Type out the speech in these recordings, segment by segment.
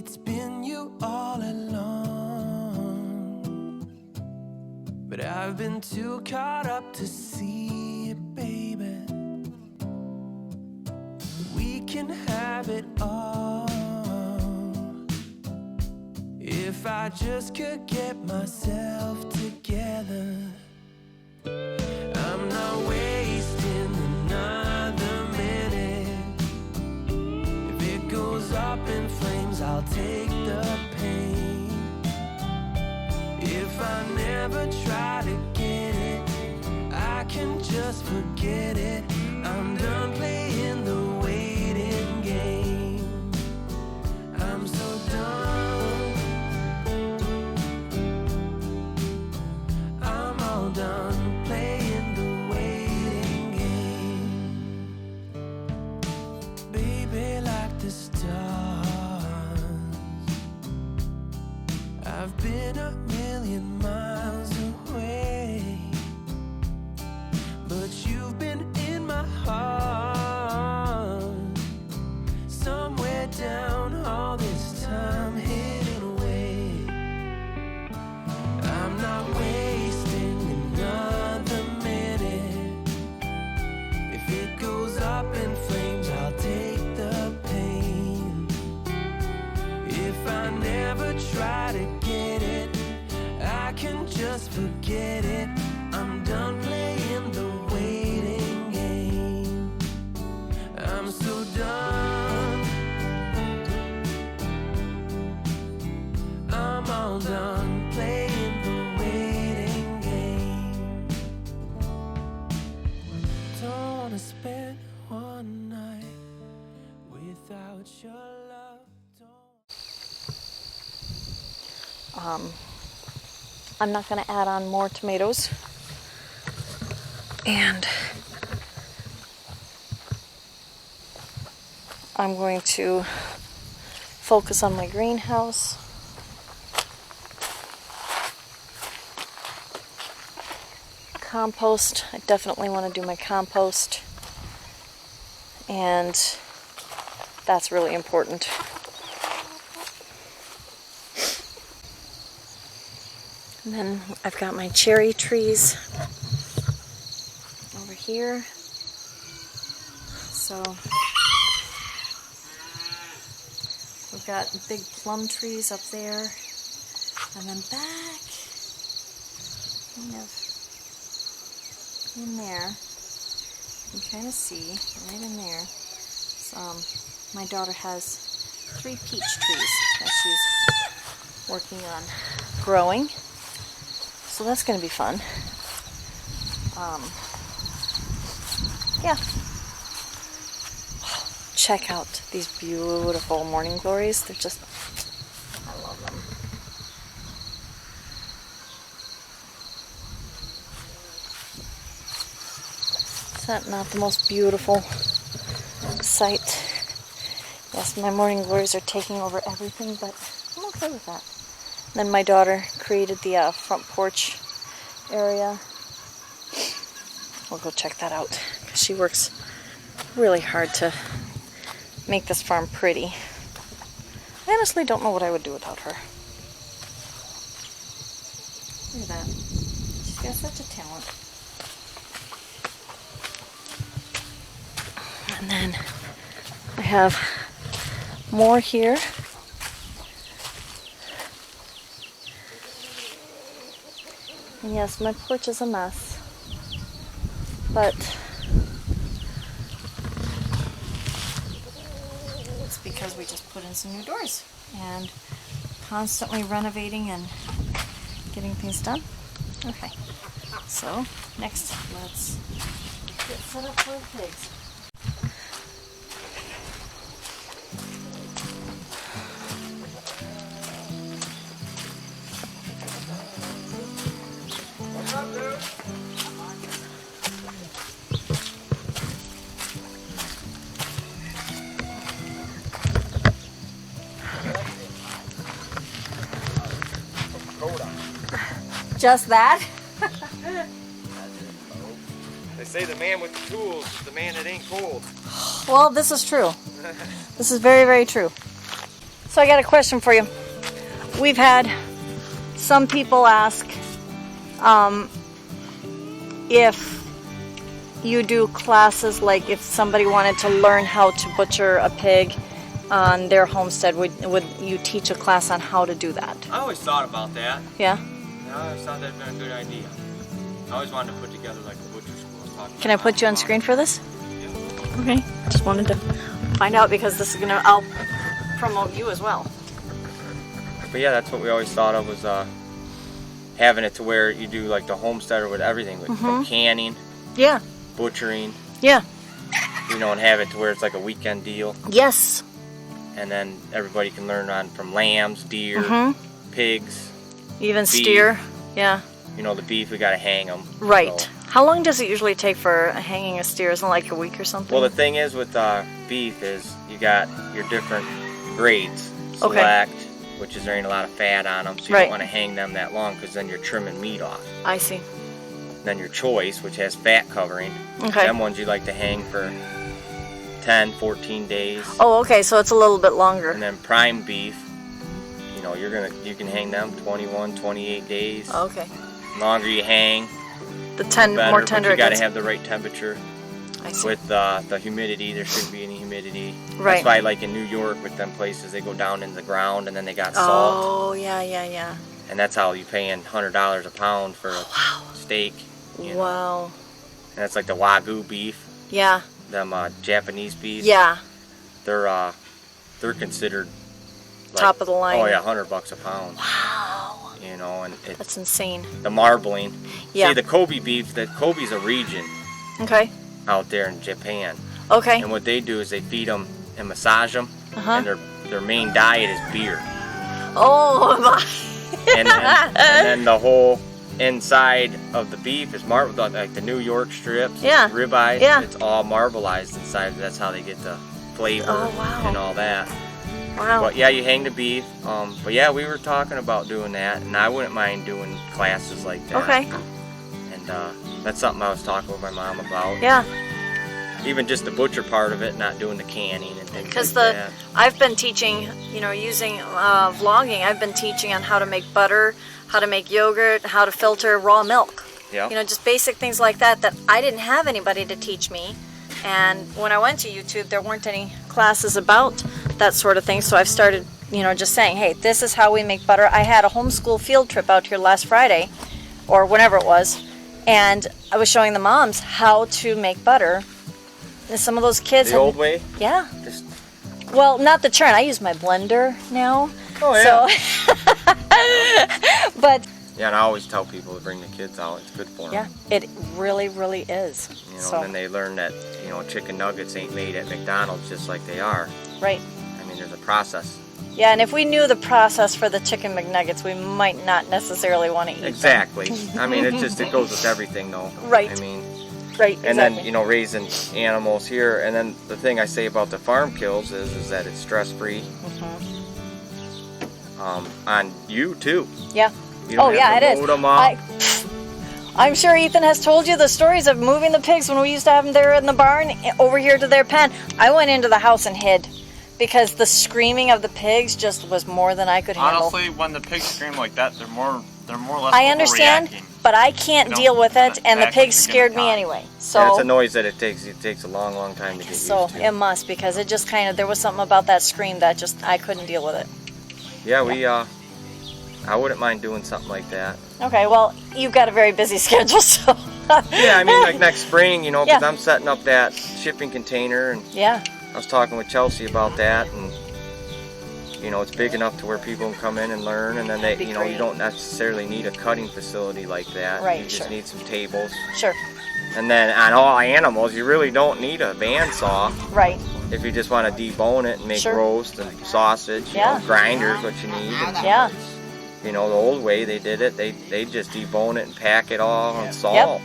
it's been you all along, but I've been too caught up to see it, baby. We can have it all if I just could get myself together. I'm not wasting another minute. If it goes up in flames, I'll take the pain. If I never try to get it, I can just forget it. I'm done playing the waiting game. I'm so done. I'm all done playing the waiting game. Baby, like the stars, I've been a million miles away, but you've been in my heart, somewhere down all this time hidden away. I'm not wasting another minute. If it goes up in flames, I'll take the pain. If I never try to get it, I can just forget it. I'm done playing the waiting game. I'm so done. I'm all done playing the waiting game. Don't wanna spend one night without your love. I'm not going to add on more tomatoes, and I'm going to focus on my greenhouse. Compost, I definitely want to do my compost, and that's really important. And then I've got my cherry trees over here. So we've got big plum trees up there. And then back kind of in there, you can kind of see right in there. My daughter has 3 peach trees that she's working on growing. So that's going to be fun. Yeah. Check out these beautiful morning glories. They're just, I love them. Is that not the most beautiful sight? Yes, my morning glories are taking over everything, but I'm okay with that. Then my daughter created the front porch area. We'll go check that out. She works really hard to make this farm pretty. I honestly don't know what I would do without her. Look at that. She's got such a talent. And then I have more here. And yes, my porch is a mess, but it's because we just put in some new doors and constantly renovating and getting things done. Okay, so next let's get set up for the pigs. Just that? They say the man with the tools is the man that ain't cold. Well, this is true. This is very, very true. So I got a question for you. We've had some people ask if you do classes, like if somebody wanted to learn how to butcher a pig on their homestead, would you teach a class on how to do that? I always thought about that. Yeah? I always thought that'd been a good idea. I always wanted to put together like a butcher school. Can I put you on screen for this? Okay. Just wanted to find out because this is gonna, I'll promote you as well. But yeah, that's what we always thought of, was having it to where you do like the homesteader with everything, with from canning, Yeah. butchering, Yeah. you know, and have it to where it's like a weekend deal. Yes. And then everybody can learn on from lambs, deer, pigs. Even beef. steer. Yeah. You know, the beef, we gotta hang them. Right. So. How long does it usually take for hanging a steer? Isn't it like a week or something? Well, the thing is with beef is you got your different grades. Okay. Select, which is there ain't a lot of fat on them, so you Right. don't want to hang them that long because then you're trimming meat off. I see. Then your choice, which has fat covering. Okay. Them ones you like to hang for 10, 14 days. Oh, okay, so it's a little bit longer. And then prime beef, you know, you can hang them 21, 28 days. Okay. The longer you hang, The better, more tender but you it got to gets. have the right temperature. I see. With the humidity, there shouldn't be any humidity. Right. That's why, like in New York, with them places, they go down in the ground and then they got salt, Oh, yeah. and that's how you paying $100 a pound for a steak. You know? Wow. And that's like the Wagyu beef, Yeah. them Japanese beef. Yeah. They're considered like, Top of the line. Oh yeah, $100 a pound. Wow. You know, and it's That's insane. the marbling. Yeah. See, the Kobe beef, Kobe's a region Okay. out there in Japan. Okay. And what they do is they feed them and massage them, Uh-huh. and their main diet is beer. Oh my. And then the whole inside of the beef is marbled, like the New York strips, Yeah. ribeyes. Yeah. It's all marbleized inside. That's how they get the flavor Oh, wow. and all that. Wow. But yeah, you hang the beef. But yeah, we were talking about doing that, and I wouldn't mind doing classes like that. Okay. And that's something I was talking with my mom about. Yeah. Even just the butcher part of it, not doing the canning and things Because like that. I've been teaching, you know, using vlogging, I've been teaching on how to make butter, how to make yogurt, how to filter raw milk. Yeah. You know, just basic things like that I didn't have anybody to teach me. And when I went to YouTube, there weren't any classes about that sort of thing. So I've started, you know, just saying, hey, this is how we make butter. I had a homeschool field trip out here last Friday, or whenever it was, and I was showing the moms how to make butter. And some of those kids The old way? Yeah. Just, Well, not the churn. I use my blender now. oh yeah. So, but Yeah, and I always tell people to bring the kids out. It's good for them. yeah, it really, really is. You know, So, and then they learn that, you know, chicken nuggets ain't made at McDonald's just like they are. right. I mean, there's a process. Yeah, and if we knew the process for the chicken McNuggets, we might not necessarily want to eat Exactly. I mean, it goes with everything, though. Right. I mean, them. Right, and then, you know, raising animals here. And then the thing I say about the farm kills is that it's stress-free. On you, too. Yeah. You don't Oh, yeah, have it to is. load 'em up. I'm sure Ethan has told you the stories of moving the pigs when we used to have them there in the barn over here to their pen. I went into the house and hid because the screaming of the pigs just was more than I could handle. Honestly, when the pigs scream like that, they're more or less I understand, overreacting. but I can't They don't deal with it, and the act like pigs they're gonna scared me die. anyway. And it's So, a noise that it takes a long, long time to get used to. it must, because it just kind of, there was something about that scream that just, I couldn't deal with it. Yeah, I wouldn't mind doing something like that. Okay, well, you've got a very busy schedule, so. Yeah, I mean, like next spring, you know, because Yeah. I'm setting up that shipping container, and Yeah, I was talking with Chelsea about that, and you know, it's big enough to where people can come in and learn, and then That'd be you know, great. you don't necessarily need a cutting facility like that. Right, You just sure. need some tables, sure, and then on all animals, you really don't need a bandsaw right. if you just want to debone it and make Sure. roast and sausage. You Yeah. know, grinders what you need. And, Yeah, you know, the old way they did it, they just debone it and pack it all on salt.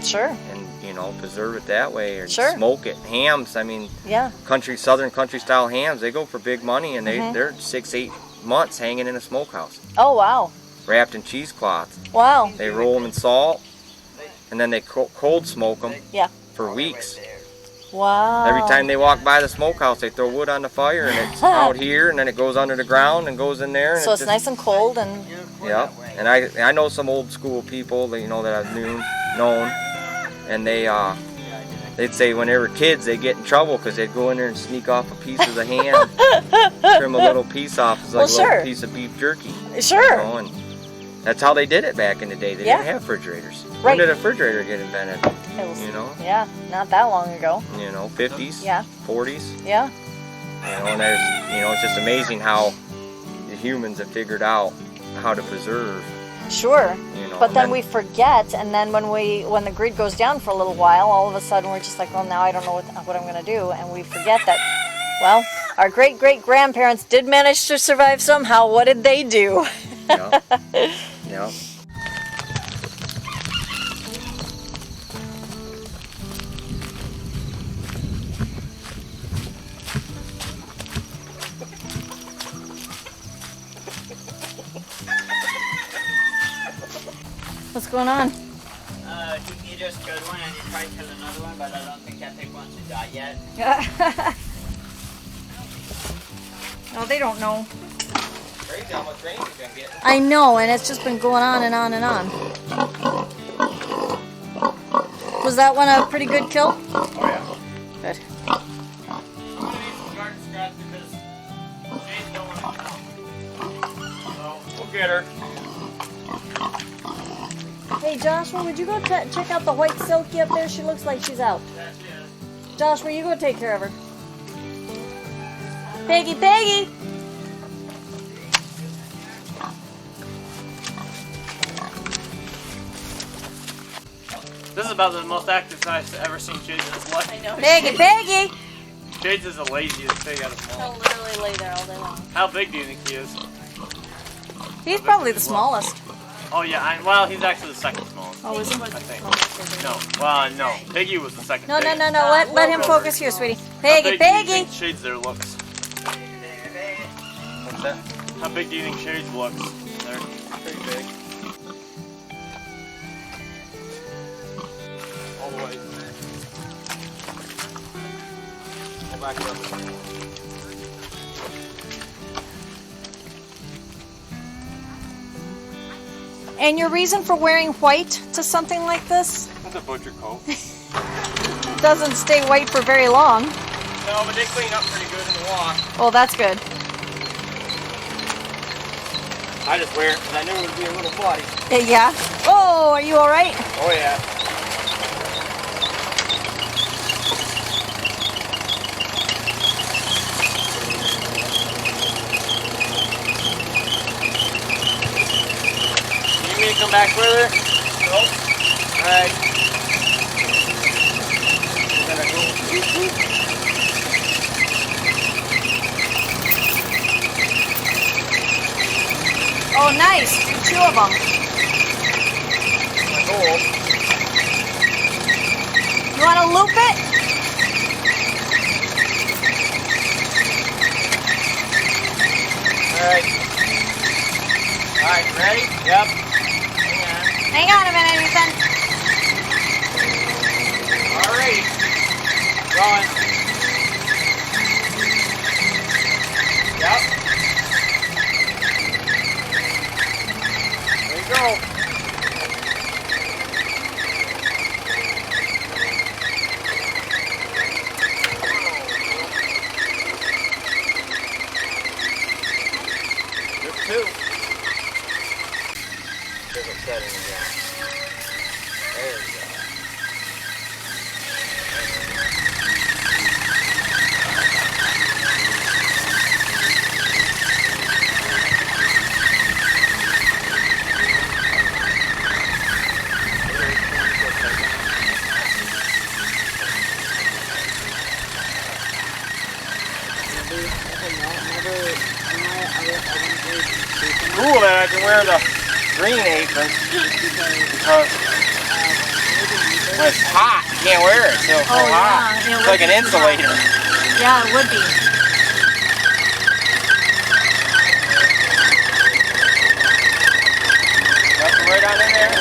sure, And you know, preserve it that way, or Sure. smoke it. Hams, I mean, yeah. southern country style hams, they go for big money, and Mm-hmm. they're 6-8 months hanging in a smokehouse, Oh, wow. wrapped in cheesecloth. Wow. They roll them in salt, and then they cold smoke them Yeah. for weeks. Wow. Every time they walk by the smokehouse, they throw wood on the fire, and it's out here, and then it goes under the ground and goes in there. And So it's nice and cold, and yeah. And I know some old school people that that I've known, and they'd say when they were kids they'd get in trouble because they'd go in there and sneak off a piece of the ham, trim a little piece off. It's like a little piece of beef jerky. Sure. And that's how they did it back in the day. They didn't have refrigerators. Right. When did a refrigerator get invented? Yeah, not that long ago. 50s. Yeah. 40s. Yeah. And there's, it's just amazing how the humans have figured out how to preserve. Sure. But then we forget, and then when the grid goes down for a little while, all of a sudden we're just like, well, now I don't know what I'm going to do, and we forget that, well, our great-great-grandparents did manage to survive somehow. What did they do? Yeah. Yeah. What's going on? He just killed one and he tried to kill another one, but I don't think that pig wants to die yet. No, they don't know. Crazy how much rain we've been getting. I know, and it's just been going on and on and on. Was that one a pretty good kill? Oh yeah. Good. We'll get her. Hey, Joshua, would you go check out the white silky up there? She looks like she's out. Joshua, you go take care of her. Peggy, Peggy! This is about the most active I've ever seen Shades in his life. I know. Peggy, Peggy! Shades is the laziest pig out of them all. He'll literally lay there all day long. How big do you think he is? He's probably the smallest. Oh yeah, well, he's actually the second smallest. Oh, is he? I think. No, well, no. Piggy was the second. No, no, biggest. no, no. Let him focus here, sweetie. How Peggy, big do you Peggy! think Shades there looks? What's that? How big do you think Shades looks? There. Pretty big. All the way. Go back up. And your reason for wearing white to something like this? It's a butcher coat. Doesn't stay white for very long. No, but they clean up pretty good in the wash. Well, that's good. I just wear it because I knew it would be a little bloody. Yeah. Oh, are you all right? Oh yeah. You need me to come back with her? Nope. Alright. We're gonna go whoop, whoop. Oh, nice. Do 2 of them. My goal. You want to loop it? Alright. Alright, ready? Yep. Hang on a minute, Ethan. Alright. Going. Yep. There you go. There's 2. There's a setting again. There we go. Cool that I can wear the green apron because when it's hot, you can't wear it. So it's so hot. Yeah, It's like an insulator. Yeah, it would be. Nothing right on in there.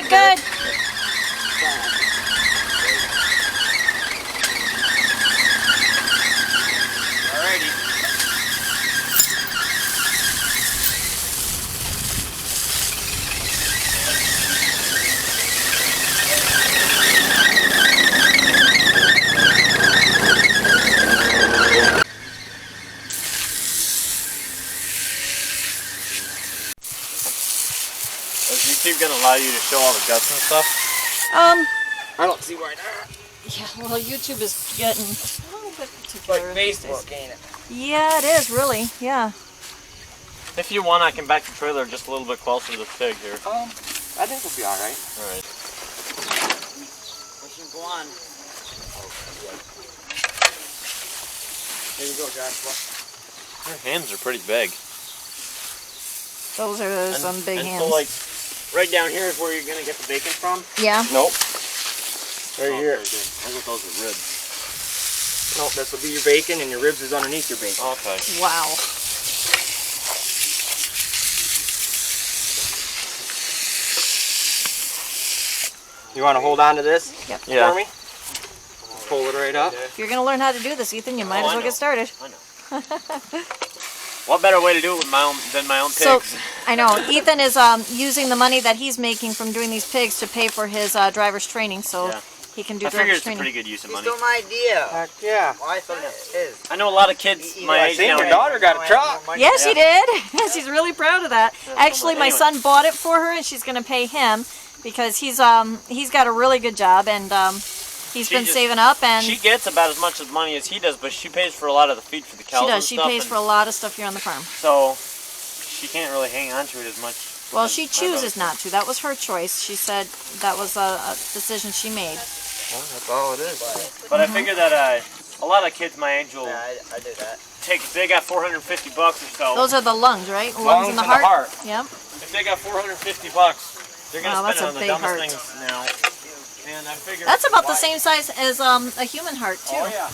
Good. Alrighty. Is YouTube gonna allow you to show all the guts and stuff? I don't see why not. Yeah, well, YouTube is getting a little bit Like particular these days. Facebook, ain't it? Yeah, it is, really. Yeah. If you want, I can back the trailer just a little bit closer to the pig here. I think we'll be alright. Alright. We should go on. There you go, Joshua. Your hands are pretty big. Those are some big hands. So, like, right down here is where you're gonna get the bacon from? Yeah. Nope. Right here. I thought those were ribs. Nope, this will be your bacon, and your ribs is underneath your bacon. Okay. Wow. You want to hold on to this Yep. Yeah. for me? Pull it right up. If you're going to learn how to do this, Ethan, you might as I well know. get started. I know. What better way to do it with than my own pigs? So, I know, Ethan is using the money that he's making from doing these pigs to pay for his driver's training, so Yeah. he can do I figure driver's it's a training. pretty good use of You money. stole my idea. Heck yeah. Well, I thought it is. I know a lot of kids my I age seen now. your daughter got a truck. Yeah, she Yeah. did. She's really proud of that. Actually, my Anyway. son bought it for her, and she's going to pay him because he's got a really good job, and he's She been just- saving up, and She gets about as much money as he does, but she pays for a lot of the feed for the cows. she does. And She stuff, pays and for a lot of stuff here on the farm. So she can't really hang on to it as much. Well, as she my chooses brother. not to. That was her choice. She said that was a decision she made. Well, that's all it is. But I figure that a lot of kids my age will Yeah, I do that. take. If they got $450 or so. Those are the lungs, right? Lungs and the and the heart. heart. Yep. If they got $450, they're gonna Wow, spend that's it a on the big dumbest heart. things now. And I figure That's about the why- same size as a human heart too. Oh yeah.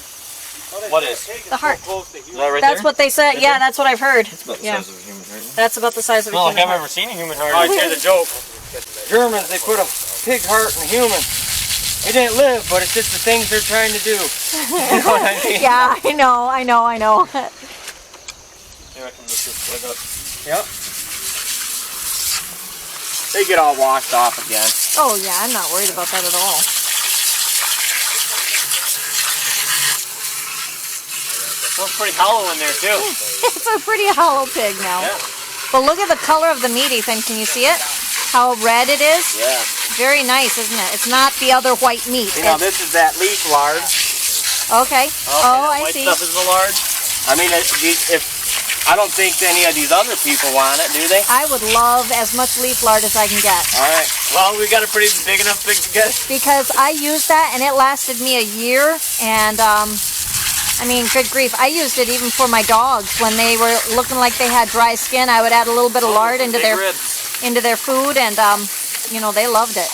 What is? The heart. Is that right That's there? what they said. Yeah, that's what I've heard. Yeah, of a human heart. that's about the size of a Not like human I've heart. ever seen a human heart. I hear the joke. Germans, they put a pig heart in a human. It didn't live, but it's just the things they're trying to do. You know what I mean? Yeah, I know. Here I can lift this leg up. Yep. They get all washed off again. Oh yeah, I'm not worried about that at all. Smells pretty hollow in there too. It's a pretty hollow pig now. Yeah. But look at the color of the meat, Ethan. Can you see it? How red it is? Yeah. Very nice, isn't it? It's not the other white meat. You know, It's- this is that leaf lard. okay. Oh, I White see. stuff is the large. I mean, if I don't think any of these other people want it, do they? I would love as much leaf lard as I can get. All right. Well, we got a pretty big enough pig to get. Because I used that and it lasted me a year, and I mean, good grief, I used it even for my dogs when they were looking like they had dry skin. I would add a little bit of lard into Big their ribs. food, and you know, they loved it.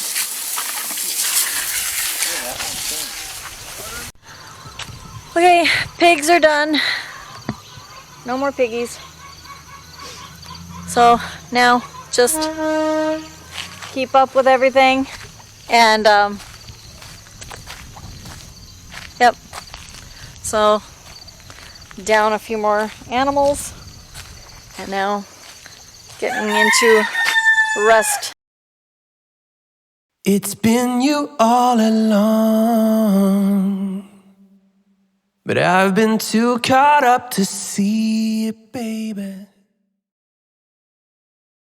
Okay, pigs are done. No more piggies. So now just keep up with everything, and yep. So down a few more animals, and now getting into rest. It's been you all along, but I've been too caught up to see it, baby.